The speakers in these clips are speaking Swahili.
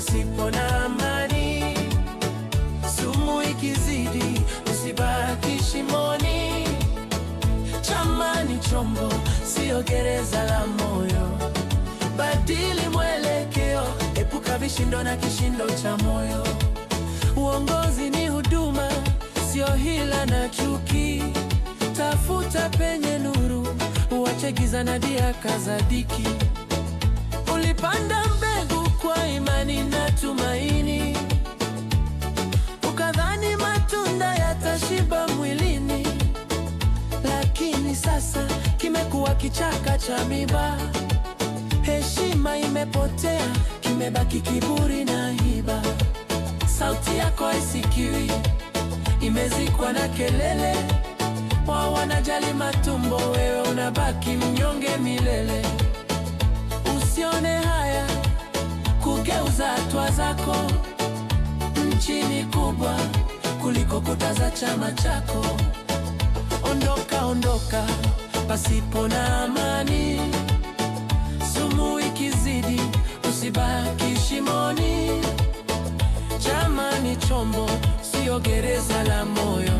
pasipo na amani. Sumu ikizidi, usibaki shimoni. Chama ni chombo, sio gereza la moyo. Badili mwelekeo, epuka vishindo na kishindo cha moyo. Uongozi ni huduma, sio hila na chuki. Tafuta penye nuru, uache giza na dia kazadiki. Ulipanda mbegu kwa imani na tumaini, ukadhani matunda yatashiba mwilini. Lakini sasa kimekuwa kichaka cha miba. Heshima imepotea, kimebaki kiburi na hiba. Sauti yako haisikiwi, imezikwa na kelele. Wao wanajali matumbo, wewe unabaki mnyonge milele. Usione haya kugeuza hatua zako. Nchi ni kubwa kuliko kuta za chama chako. Ondoka, ondoka pasipo na amani. Sumu ikizidi, usibaki shimoni. Chama ni chombo, sio gereza la moyo.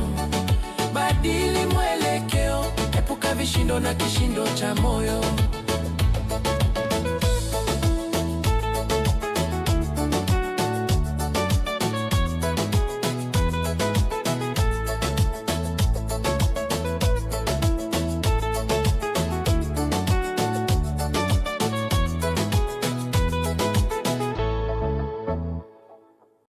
Badili mwelekeo, epuka vishindo na kishindo cha moyo.